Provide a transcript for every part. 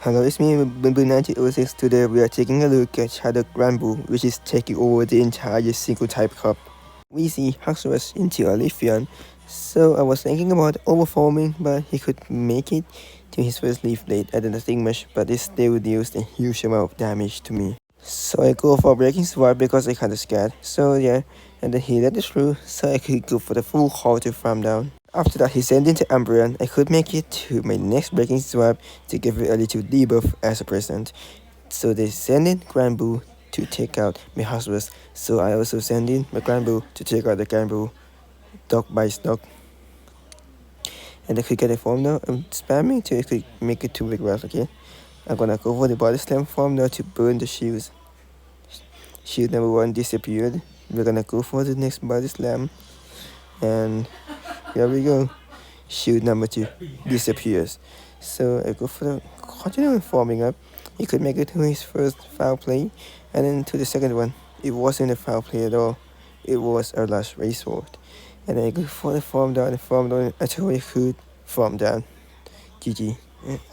Hello, it's me, Boo 1906. Today we are taking a look at how the Grand Boo, which is taking over the entire single type cup. We see Haxorus into a Leafeon, so I was thinking about overforming, but he could make it to his first Leaf Blade at the Stingmash, but it still deals a huge amount of damage to me. So I go for Breaking Sword because I kinda scared, so yeah, and then he let it through, so I could go for the full call to farm down. After that, he sent into Umbreon. I could make it to my next Breaking Swap to give it a little debuff as a present. So they send in Granboo to take out my Haxorus. So I also send in my Granboo to take out the Granboo. Dog bites dog. And I could get a form now. I'm spamming to could make it to Vigoroth, okay? I'm gonna go for the Body Slam form now to burn the shields. Shield number 1 disappeared. We're gonna go for the next Body Slam. And here we go. Shield number 2 disappears. So I go for the continuing forming up. He could make it to his first foul play, and then to the second one. It wasn't a foul play at all. It was a last race sword. And then I go for the form down until I could form down. GG.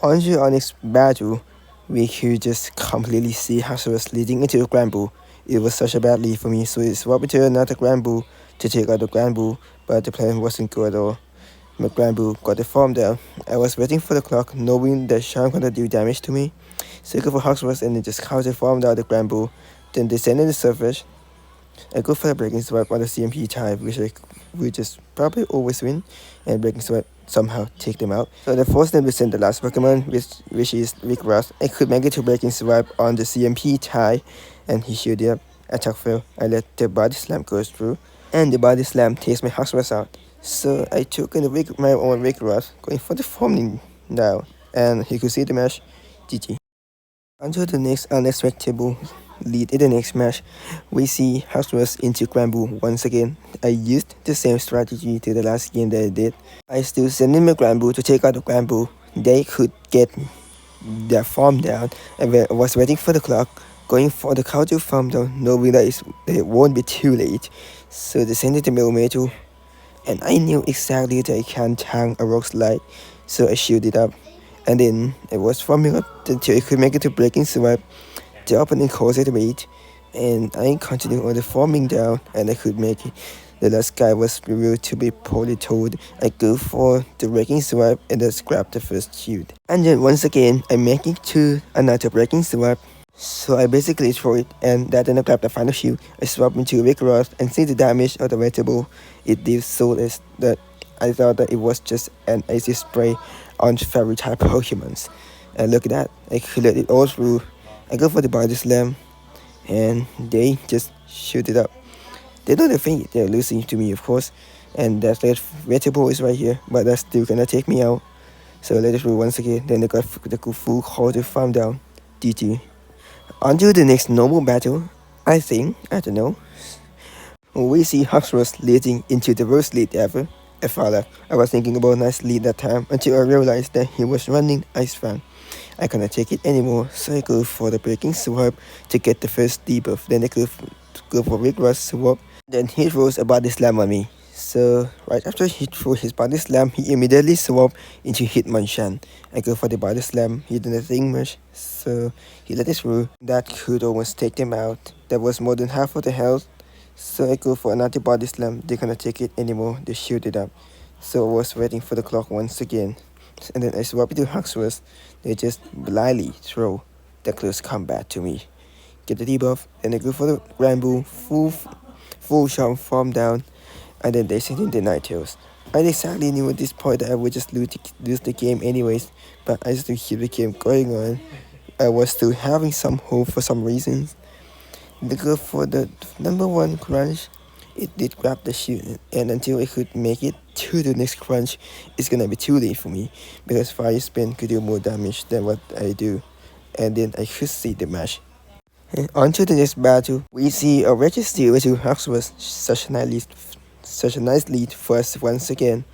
On to our next battle, we could just completely see Haxorus leading into the Granboo. It was such a bad lead for me, so I swapped to another Granboo to take out the Granboo, but the plan wasn't good at all. My Granboo got the form down. I was waiting for the clock, knowing that Sean gonna do damage to me. So I go for Haxorus and then just counter form down the Granboo. Then they send in the surface. I go for the Breaking Swipe on the CMP type, which I will just probably always win, and Breaking Swipe somehow take them out. So the force them to send the last Pokemon, which is Vigoroth. I could make it to Breaking Swipe on the CMP tie, and he shielded up. Attack fail. I let the Body Slam go through, and the Body Slam takes my Haxorus out. So I took in my own Vigoroth, going for the forming now, and he could see the match. GG. Until the next unexpected lead in the next match, we see Haxorus into Granboo once again. I used the same strategy to the last game that I did. I still sent in my Granboo to take out the Granboo. They could get their farm down, and I was waiting for the clock, going for the counter farm down, knowing that it won't be too late. So they sent it to Melmetal, and I knew exactly that I can't hang a rock slide, so I shielded up. And then I was farming up until I could make it to Breaking Swipe. The opponent calls it wait, and I continued on the forming down, and I could make it. The last guy was revealed to be Politoed. I go for the Breaking Swipe and just grab the first shield. And then once again, I make it to another Breaking Swipe. So I basically throw it, and that then I grab the final shield. I swap into Vigoroth and see the damage of the vegetable. It did so less that I thought that it was just an acid spray on fairy type Pokemons. And look at that, I cleared it all through. I go for the Body Slam, and they just shoot it up. They don't think they're losing to me, of course, and that vegetable is right here, but that's still gonna take me out. So I let it through once again, then they got the full call to farm down. GG. On to the next normal battle, I don't know. We see Haxorus leading into the worst lead ever. I was thinking about a nice lead that time until I realized that he was running Ice Fang. I cannot take it anymore, so I go for the Breaking Swap to get the first debuff. Then I go for Vigorous Swap. Then he throws a Body Slam on me. So right after he threw his Body Slam, he immediately swapped into Hitmonchan. I go for the Body Slam, he didn't think much, so he let it through. That could almost take them out. That was more than half of the health. So I go for another Body Slam. They cannot take it anymore, they shielded up. So I was waiting for the clock once again. And then I swap it to Haxorus. They just blindly throw the close combat to me. Get the debuff, and I go for the Granboo, full charm farm down, and then they send in the Ninetales. I exactly knew at this point that I would just lose the game anyways, but I still keep the game going on. I was still having some hope for some reasons. They go for the number 1 crunch. It did grab the shield, and until I could make it to the next crunch, it's gonna be too late for me, because Fire Spin could do more damage than what I do, and then I could see the match. And on to the next battle, we see a Registeel to Haxorus. Such a nice lead for us once again.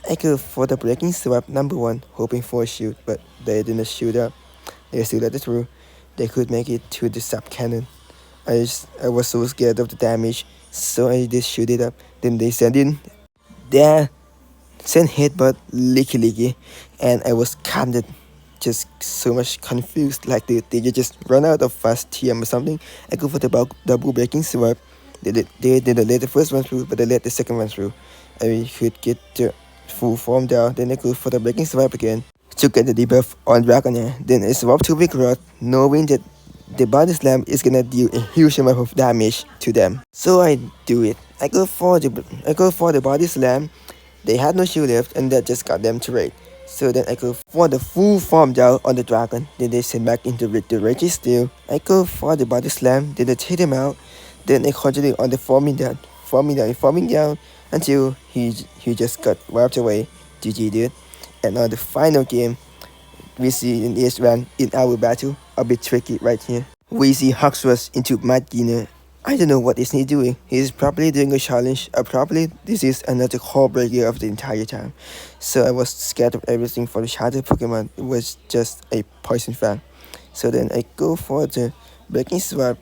I go for the Breaking Swap number 1, hoping for a shield, but they didn't shoot up. They still let it through. They could make it to the sub cannon. I was so scared of the damage, so I just shoot it up. Then they send in their send headbutt Licky Licky, and I was counted just so much confused. Like, did you just run out of fast TM or something? I go for the double breaking swap. They didn't let the first one through, but they let the second one through. I could get the full form down. Then I go for the breaking swap again to get the debuff on Dragonair. Then I swap to Vigoroth, knowing that the body slam is gonna deal a huge amount of damage to them. So I do it. I go for the body slam. They had no shield left, and that just got them to raid. So then I go for the full form down on the dragon. Then they send back into the rage steel. I go for the body slam. Then they take him out. Then I continue on the forming down until he just got wiped away. GG, dude. And on the final game, we see in this round in our battle a bit tricky right here. We see Haxorus into Mad Gina. I don't know what is he doing. He's probably doing a challenge, or probably this is another core breaker of the entire time. So I was scared of everything for the shadow Pokemon. It was just a poison fan. So then I go for the breaking swap,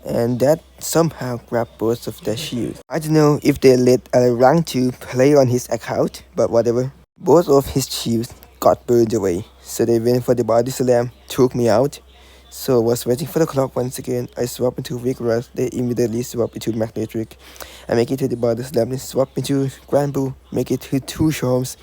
and that somehow grabbed both of their shields. I don't know if they let a rank 2 play on his account, but whatever. Both of his shields got burned away. So they went for the body slam, took me out. So I was waiting for the clock once again. I swap into Vigoroth. They immediately swap into Magnetric. I make it to the body slam, then swap into Granbull, make it to 2 charms.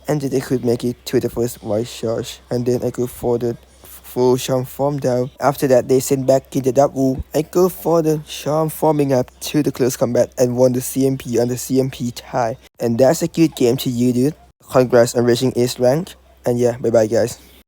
And then they could make it to the first white charge. And then I go for the full charm form down. After that, they send back in the double. I go for the charm forming up to the close combat and won the CMP on the CMP tie. And that's a good game to you, dude. Congrats on reaching Ace rank. And yeah, bye bye guys.